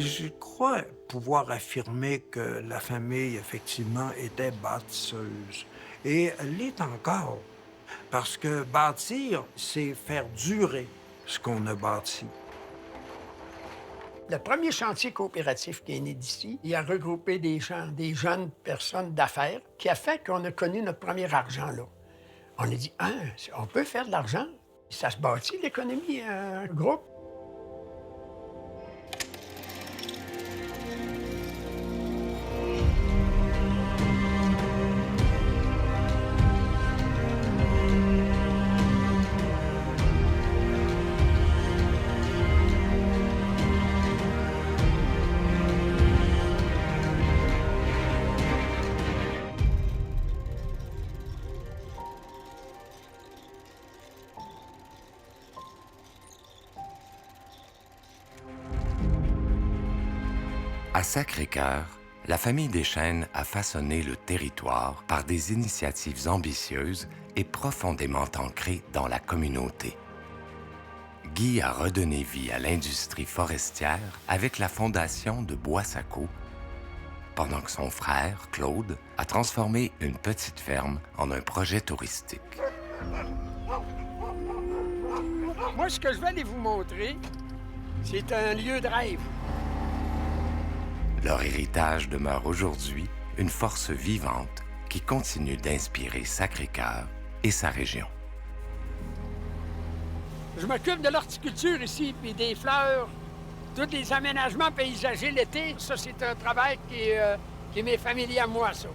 Je crois pouvoir affirmer que la famille, effectivement, était bâtisseuse. Et elle l'est encore. Parce que bâtir, c'est faire durer ce qu'on a bâti. Le premier chantier coopératif qui est né d'ici, il a regroupé des gens, des jeunes personnes d'affaires, qui a fait qu'on a connu notre premier argent là. On a dit, hein, on peut faire de l'argent. Ça se bâtit, l'économie, un groupe. À Sacré-Cœur, la famille Deschênes a façonné le territoire par des initiatives ambitieuses et profondément ancrées dans la communauté. Guy a redonné vie à l'industrie forestière avec la fondation de Bois-Sacco, pendant que son frère, Claude, a transformé une petite ferme en un projet touristique. Moi, ce que je vais aller vous montrer, c'est un lieu de rêve. Leur héritage demeure aujourd'hui une force vivante qui continue d'inspirer Sacré-Cœur et sa région. Je m'occupe de l'horticulture ici, puis des fleurs, tous les aménagements paysagers l'été. Ça, c'est un travail qui m'est familier à moi, ça.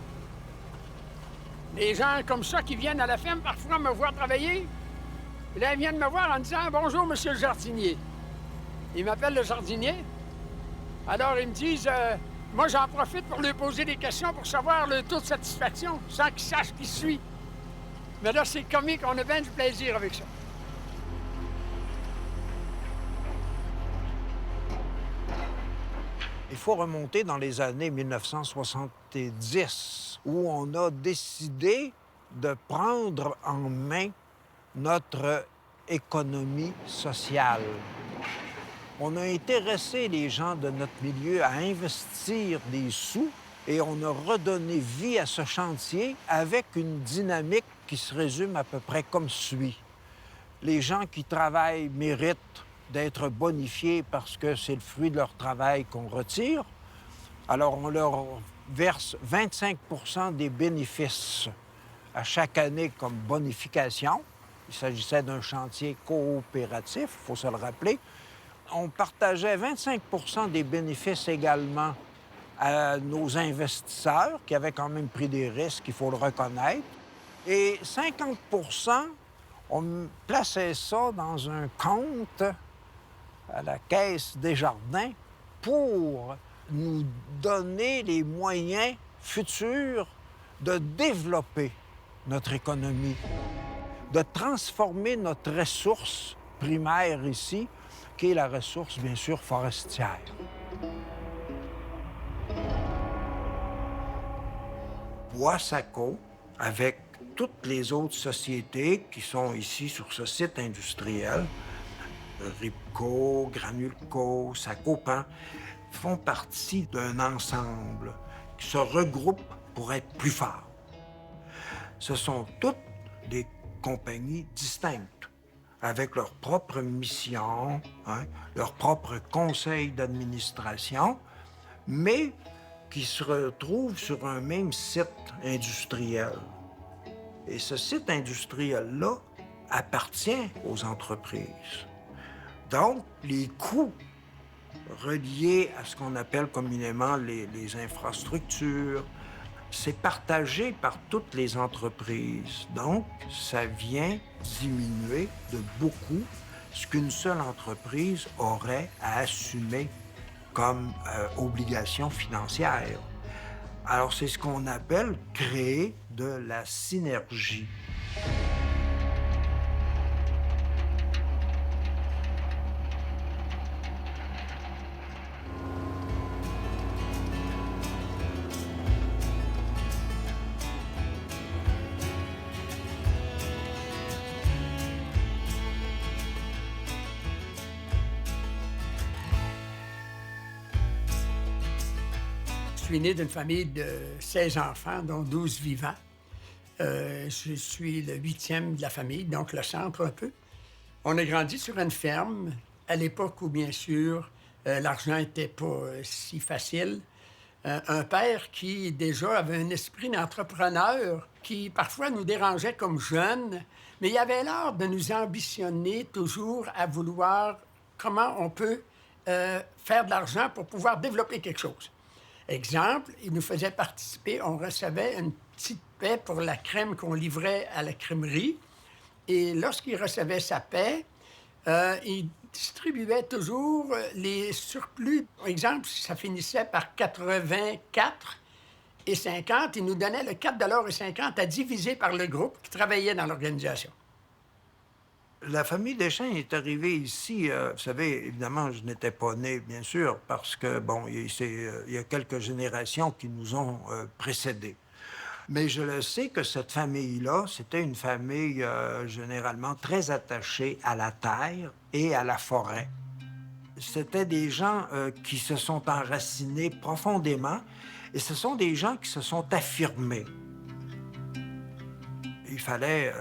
Les gens comme ça qui viennent à la ferme parfois me voir travailler. Puis là, ils viennent me voir en disant « Bonjour, monsieur le jardinier ». Ils m'appellent le jardinier. Alors, ils me disent moi, j'en profite pour leur poser des questions pour savoir le taux de satisfaction, sans qu'ils sachent qui je suis. Mais là, c'est comique, on a bien du plaisir avec ça. Il faut remonter dans les années 1970, où on a décidé de prendre en main notre économie sociale. On a intéressé les gens de notre milieu à investir des sous et on a redonné vie à ce chantier avec une dynamique qui se résume à peu près comme suit. Les gens qui travaillent méritent d'être bonifiés parce que c'est le fruit de leur travail qu'on retire. Alors, on leur verse 25 des bénéfices à chaque année comme bonification. Il s'agissait d'un chantier coopératif, il faut se le rappeler. On partageait 25 des bénéfices également à nos investisseurs, qui avaient quand même pris des risques, il faut le reconnaître. Et 50 on plaçait ça dans un compte à la Caisse des Jardins pour nous donner les moyens futurs de développer notre économie, de transformer notre ressource primaire ici, qui est la ressource, bien sûr, forestière. Bois-Sacco, avec toutes les autres sociétés qui sont ici sur ce site industriel, Ripco, Granulco, Sacopan, font partie d'un ensemble qui se regroupe pour être plus fort. Ce sont toutes des compagnies distinctes, avec leur propre mission, leur propre conseil d'administration, mais qui se retrouvent sur un même site industriel. Et ce site industriel-là appartient aux entreprises. Donc, les coûts reliés à ce qu'on appelle communément les infrastructures, c'est partagé par toutes les entreprises. Donc, ça vient diminuer de beaucoup ce qu'une seule entreprise aurait à assumer comme obligation financière. Alors, c'est ce qu'on appelle créer de la synergie. suis né d'une famille de 16 enfants, dont 12 vivants. Je suis le 8e de la famille, donc le centre un peu. On a grandi sur une ferme, à l'époque où, bien sûr, l'argent n'était pas si facile. Un père qui, déjà, avait un esprit d'entrepreneur qui, parfois, nous dérangeait comme jeunes, mais il avait l'art de nous ambitionner toujours à vouloir comment on peut faire de l'argent pour pouvoir développer quelque chose. Exemple, il nous faisait participer, on recevait une petite paie pour la crème qu'on livrait à la crèmerie. Et lorsqu'il recevait sa paie, il distribuait toujours les surplus. Par exemple, si ça finissait par 84,50, il nous donnait le 4,50 à diviser par le groupe qui travaillait dans l'organisation. La famille Deschênes est arrivée ici, vous savez, évidemment, je n'étais pas né, bien sûr, parce que, bon, il y a quelques générations qui nous ont précédés. Mais je le sais que cette famille-là, c'était une famille généralement très attachée à la terre et à la forêt. C'était des gens qui se sont enracinés profondément et ce sont des gens qui se sont affirmés. Il fallait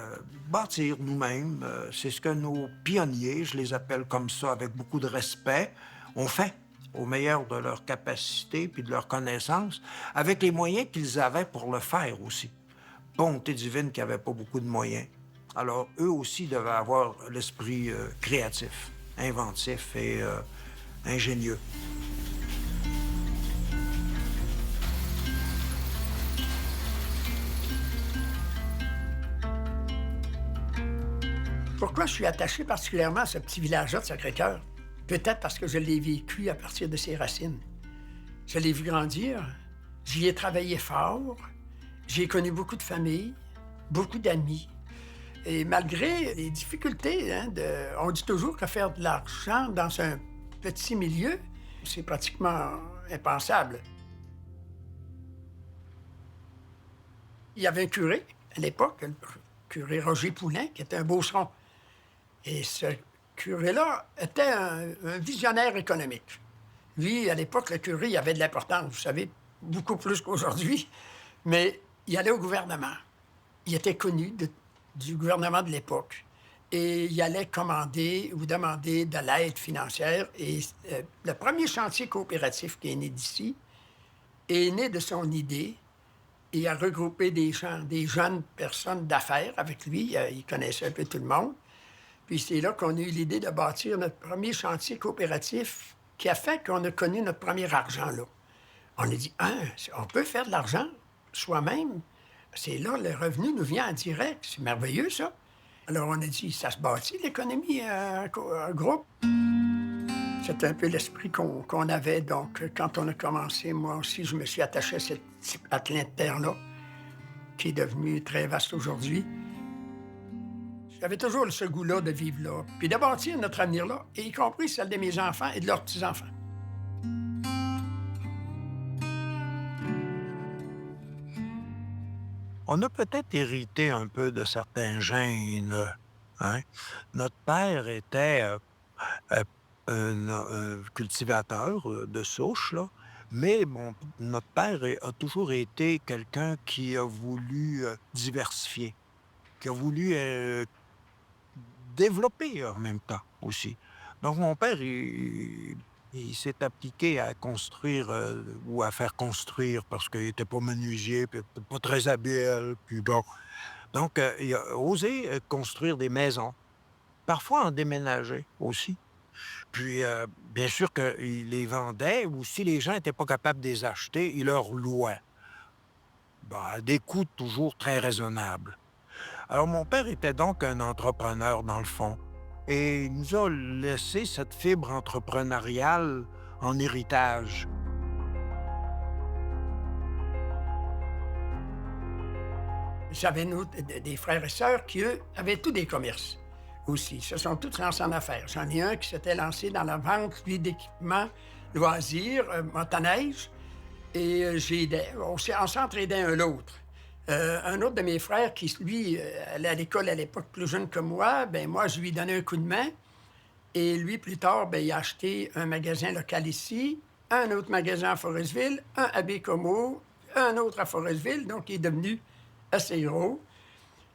bâtir nous-mêmes. C'est ce que nos pionniers, je les appelle comme ça avec beaucoup de respect, ont fait au meilleur de leur capacité puis de leur connaissance, avec les moyens qu'ils avaient pour le faire aussi. Bonté divine qui n'avait pas beaucoup de moyens. Alors, eux aussi devaient avoir l'esprit créatif, inventif et ingénieux. Pourquoi je suis attaché particulièrement à ce petit village-là de Sacré-Cœur? Peut-être parce que je l'ai vécu à partir de ses racines. Je l'ai vu grandir, j'y ai travaillé fort, j'ai connu beaucoup de familles, beaucoup d'amis. Et malgré les difficultés, on dit toujours que faire de l'argent dans un petit milieu, c'est pratiquement impensable. Il y avait un curé à l'époque, le curé Roger Poulain, qui était un beauceron. Et ce curé-là était un visionnaire économique. Lui, à l'époque, le curé, il avait de l'importance, vous savez, beaucoup plus qu'aujourd'hui, mais il allait au gouvernement. Il était connu du gouvernement de l'époque. Et il allait commander ou demander de l'aide financière. Et le premier chantier coopératif qui est né d'ici est né de son idée et a regroupé des gens, des jeunes personnes d'affaires avec lui. Il connaissait un peu tout le monde. Puis c'est là qu'on a eu l'idée de bâtir notre premier chantier coopératif qui a fait qu'on a connu notre premier argent, là. On a dit, on peut faire de l'argent soi-même. C'est là, le revenu nous vient en direct. C'est merveilleux, ça. Alors on a dit, ça se bâtit, l'économie, un groupe. C'était un peu l'esprit qu'on avait. Donc, quand on a commencé, moi aussi, je me suis attaché à ce petit patelin de terre-là, qui est devenu très vaste aujourd'hui. J'avais toujours ce goût-là de vivre là, puis de bâtir notre avenir là, y compris celle de mes enfants et de leurs petits-enfants. On a peut-être hérité un peu de certains gènes, hein? Notre père était un cultivateur de souche, là, mais notre père a toujours été quelqu'un qui a voulu diversifier, qui a voulu développer en même temps aussi. Donc, mon père, il s'est appliqué à construire ou à faire construire parce qu'il n'était pas menuisier, puis pas très habile, puis bon. Donc, il a osé construire des maisons, parfois en déménager aussi. Puis, bien sûr qu'il les vendait, ou si les gens n'étaient pas capables de les acheter, il leur louait. À des coûts toujours très raisonnables. Alors, mon père était donc un entrepreneur, dans le fond. Et il nous a laissé cette fibre entrepreneuriale en héritage. J'avais des frères et sœurs qui, eux, avaient tous des commerces aussi. Ils se sont tous lancés en affaires. J'en ai un qui s'était lancé dans la vente, lui, d'équipements, loisirs, motoneige. Et j'aidais. On s'entraidait un l'autre. Un autre de mes frères qui, lui, allait à l'école à l'époque plus jeune que moi, moi, je lui donnais un coup de main. Et lui, plus tard, il a acheté un magasin local ici, un autre magasin à Forestville, un à Bécomo, un autre à Forestville, donc il est devenu assez gros.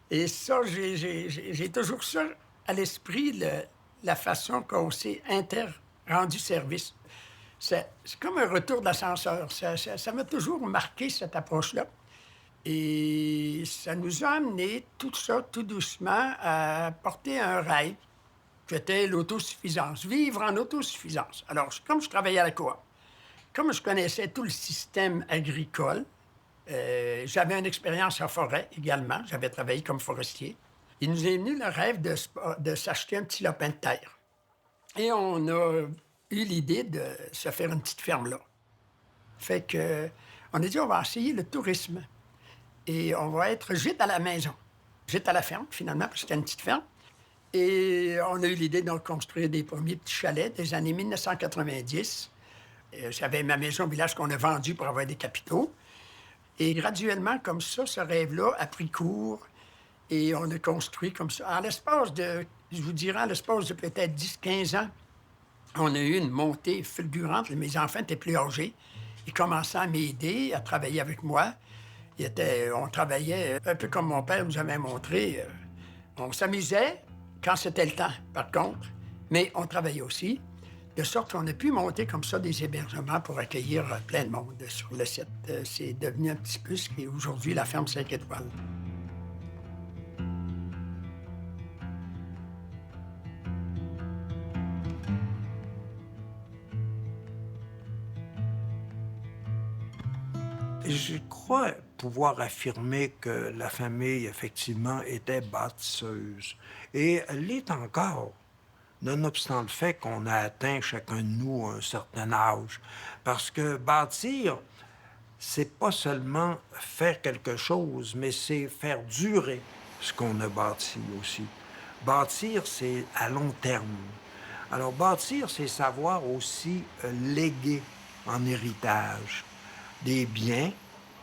Et ça, j'ai toujours ça à l'esprit, la façon qu'on s'est rendu service. C'est comme un retour de l'ascenseur. Ça m'a toujours marqué, cette approche-là. Et ça nous a amené, tout ça, tout doucement, à porter un rêve, qui était l'autosuffisance, vivre en autosuffisance. Alors, comme je travaillais à la coop, comme je connaissais tout le système agricole, j'avais une expérience en forêt également. J'avais travaillé comme forestier. Il nous est venu le rêve de s'acheter un petit lopin de terre. Et on a eu l'idée de se faire une petite ferme là. Fait que, on a dit, on va essayer le tourisme. Et on va être gîte à la maison. Gîte à la ferme, finalement, parce que c'était une petite ferme. Et on a eu l'idée de construire des premiers petits chalets des années 1990. J'avais ma maison au village qu'on a vendue pour avoir des capitaux. Et graduellement, comme ça, ce rêve-là a pris cours. Et on a construit comme ça. En l'espace de, je vous dirais, en l'espace de peut-être 10-15 ans, on a eu une montée fulgurante. Mes enfants étaient plus âgés. Ils commençaient à m'aider, à travailler avec moi. On travaillait un peu comme mon père nous avait montré. On s'amusait quand c'était le temps, par contre, mais on travaillait aussi, de sorte qu'on a pu monter comme ça des hébergements pour accueillir plein de monde sur le site. C'est devenu un petit peu ce qui est aujourd'hui la ferme 5 étoiles. Je crois pouvoir affirmer que la famille, effectivement, était bâtisseuse. Et elle l'est encore, nonobstant le fait qu'on a atteint chacun de nous un certain âge. Parce que bâtir, c'est pas seulement faire quelque chose, mais c'est faire durer ce qu'on a bâti aussi. Bâtir, c'est à long terme. Alors, bâtir, c'est savoir aussi léguer en héritage des biens,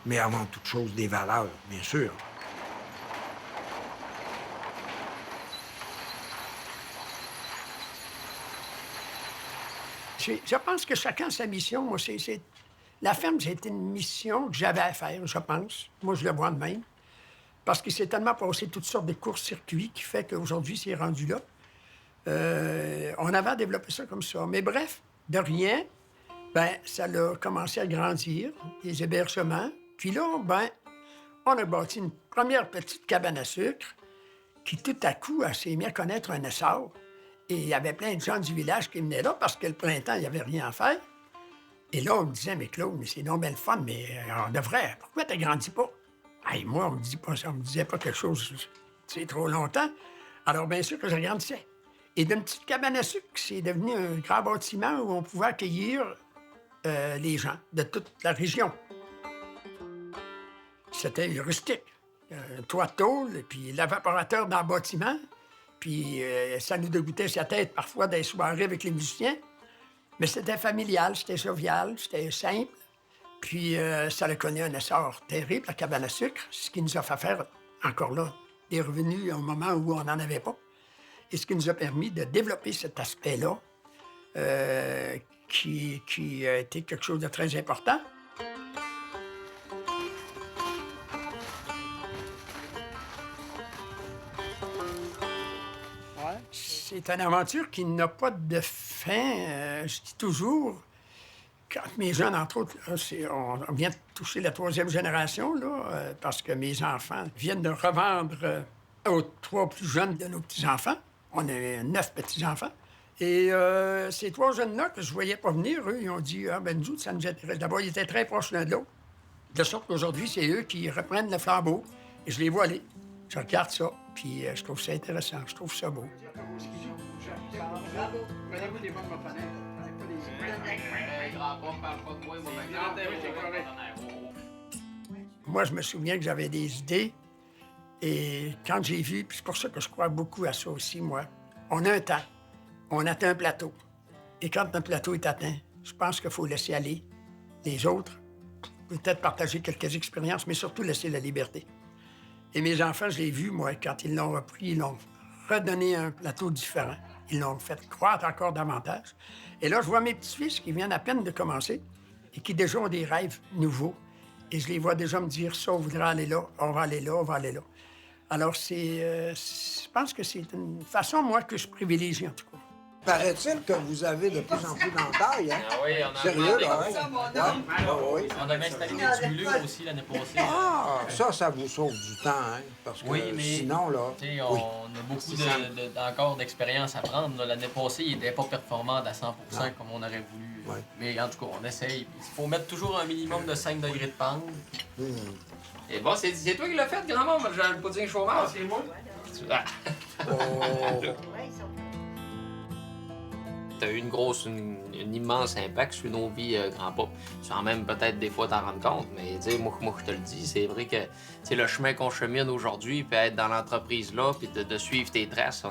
mais avant toute chose, des valeurs, bien sûr. Je pense que chacun a sa mission. Moi, la ferme, c'était une mission que j'avais à faire, je pense. Moi, je le vois de même. Parce qu'il s'est tellement passé toutes sortes de courts-circuits qui fait qu'aujourd'hui, c'est rendu là. On avait à développer ça comme ça. Mais bref, de rien, ça a commencé à grandir, les hébergements. Puis là, on a bâti une première petite cabane à sucre qui, tout à coup, s'est mis à connaître un essor. Et il y avait plein de gens du village qui venaient là parce que le printemps, il n'y avait rien à faire. Et là, on me disait, mais Claude, mais c'est non bien le fun, mais on devrait. Pourquoi tu grandis pas? Hey, moi, on me dit pas ça, on me disait pas quelque chose, c'est trop longtemps. Alors, bien sûr que j'agrandissais. Et d'une petite cabane à sucre, c'est devenu un grand bâtiment où on pouvait accueillir les gens de toute la région. C'était rustique. Un toit de tôle, et puis l'évaporateur dans le bâtiment. Puis ça nous dégoûtait sa tête parfois des soirées avec les musiciens. Mais c'était familial, c'était jovial, c'était simple. Puis ça a connu un essor terrible, la cabane à sucre, ce qui nous a fait faire, encore là, des revenus au moment où on n'en avait pas. Et ce qui nous a permis de développer cet aspect-là, qui a été quelque chose de très important. C'est une aventure qui n'a pas de fin. Je dis toujours, quand mes jeunes, entre autres, là, on vient de toucher la 3e génération, là, parce que mes enfants viennent de revendre aux 3 plus jeunes de nos petits-enfants. On a 9 petits-enfants. Et ces 3 jeunes-là que je voyais pas venir, eux, ils ont dit, nous autres, ça nous intéresse. D'abord, ils étaient très proches l'un de l'autre. De sorte qu'aujourd'hui, c'est eux qui reprennent le flambeau. Et je les vois aller. Je regarde ça, puis je trouve ça intéressant, je trouve ça beau. Prenez-vous des bonnes Moi, je me souviens que j'avais des idées. Et quand j'ai vu, puis c'est pour ça que je crois beaucoup à ça aussi, moi, on a un temps, on atteint un plateau. Et quand un plateau est atteint, je pense qu'il faut laisser aller les autres, peut-être partager quelques expériences, mais surtout laisser la liberté. Et mes enfants, je l'ai vu, moi, quand ils l'ont repris, ils l'ont redonné un plateau différent. Ils l'ont fait croître encore davantage. Et là, je vois mes petits-fils qui viennent à peine de commencer et qui déjà ont des rêves nouveaux. Et je les vois déjà me dire ça, on voudrait aller là, on va aller là, on va aller là. Alors, je pense que c'est une façon, moi, que je privilégie, en tout cas. Paraît-il que vous avez de plus en plus d'entailles, hein? Ah oui, on a Sérieux, là? augmenté. Oui. On a installé des tubulures aussi l'année passée. Ah, ça vous sauve du temps, hein? Parce que Oui, mais sinon, là... Tu sais, Oui. on a beaucoup encore d'expérience à prendre. là. L'année passée, il n'était pas performant à 100 comme on aurait voulu. Ouais. Mais en tout cas, on essaye. Il faut mettre toujours un minimum de 5 degrés de pente. Et bon, c'est toi qui l'as fait, grand-mère. Je n'ai pas dit chômage. C'est moi. Oh. Ça a eu un immense impact sur nos vies, grand-papa. Sans même peut-être des fois t'en rendre compte, mais tu sais, moi je te le dis, c'est vrai que c'est le chemin qu'on chemine aujourd'hui, puis être dans l'entreprise là, puis de suivre tes traces.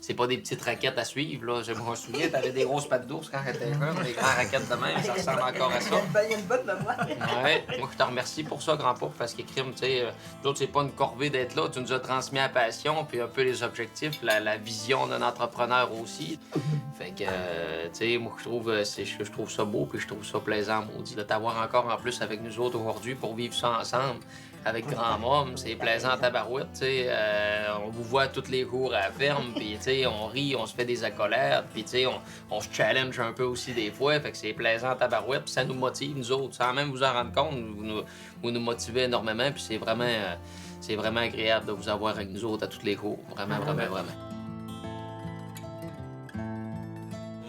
C'est pas des petites raquettes à suivre, là. Je me souviens, t'avais des grosses pattes d'ours quand j'étais jeune, des grandes raquettes de même, ça ressemble encore à ça. Il y a une bonne mémoire. Ouais, moi je te remercie pour ça, grand-papa, parce qu'écrime, tu sais, nous autres, c'est pas une corvée d'être là, tu nous as transmis la passion, puis un peu les objectifs, la vision d'un entrepreneur aussi. Fait que, tu sais, moi, je trouve ça beau, puis je trouve ça plaisant, maudit, de t'avoir encore en plus avec nous autres aujourd'hui pour vivre ça ensemble. Avec Grand Môme, c'est plaisant à tabarouette, tu sais. On vous voit tous les jours à la ferme, puis tu sais, on rit, on se fait des accolades, puis tu sais, on se challenge un peu aussi des fois, fait que c'est plaisant à tabarouette, puis ça nous motive, nous autres. Sans même vous en rendre compte, vous nous motivez énormément, puis c'est vraiment agréable de vous avoir avec nous autres à tous les jours. Vraiment, vraiment, vraiment.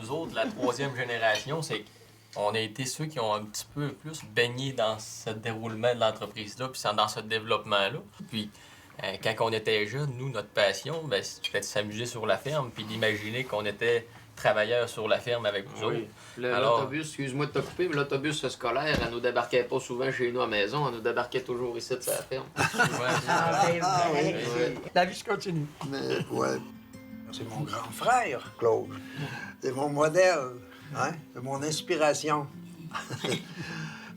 Nous autres, la troisième génération, c'est qu'on a été ceux qui ont un petit peu plus baigné dans ce déroulement de l'entreprise-là, puis dans ce développement-là. Puis, quand on était jeunes, nous, notre passion, c'était de s'amuser sur la ferme, puis d'imaginer qu'on était travailleurs sur la ferme avec vous autres. L'autobus, excuse-moi de te couper, mais l'autobus scolaire, elle nous débarquait pas souvent chez nous à la maison, elle nous débarquait toujours ici de sa ferme. La vie se continue. Mais, ouais, c'est mon grand frère, Claude. C'est mon modèle, hein? C'est mon inspiration.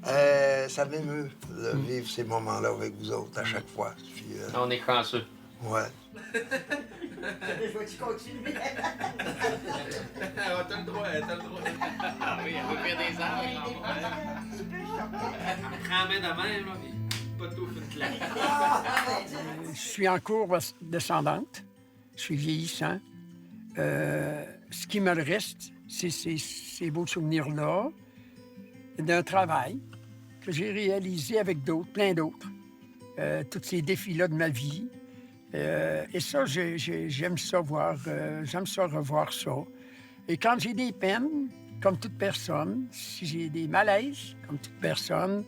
Ça m'émeut de vivre ces moments-là avec vous autres à chaque fois. Puis, On est chanceux. ouais. Je vais-tu continuer? T'as le droit, t'as le droit. Ah oui, elle peut faire des Tu peux chanter. Ramène à même, là, mais pas tout une claque. Je suis en courbe descendante. Je suis vieillissant. Ce qui me reste, c'est ces beaux souvenirs-là d'un travail que j'ai réalisé avec d'autres, plein d'autres. Tous ces défis-là de ma vie. Et ça, j'aime ça voir, j'aime ça revoir ça. Et quand j'ai des peines, comme toute personne, si j'ai des malaises, comme toute personne,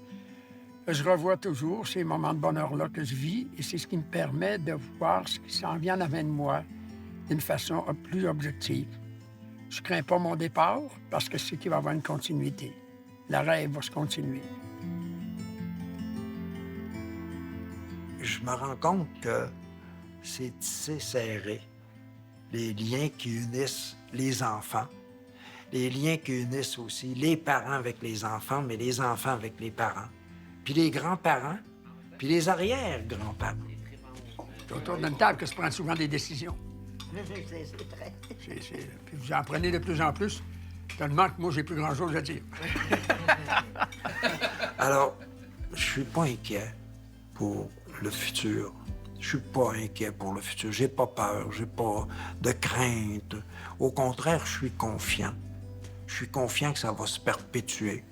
je revois toujours ces moments de bonheur-là que je vis et c'est ce qui me permet de voir ce qui s'en vient avant de moi d'une façon plus objective. Je crains pas mon départ parce que c'est qu'il va y avoir une continuité. Le rêve va se continuer. Je me rends compte que c'est tissé serré. Les liens qui unissent les enfants, les liens qui unissent aussi les parents avec les enfants, mais les enfants avec les parents, puis les grands-parents, puis les arrière-grands-parents. C'est autour d'une table que se prennent souvent des décisions. C'est très... Puis vous en prenez de plus en plus, tellement que moi, j'ai plus grand-chose à dire. Alors, je suis pas inquiet pour le futur. Je suis pas inquiet pour le futur. J'ai pas peur, j'ai pas de crainte. Au contraire, je suis confiant. Je suis confiant que ça va se perpétuer.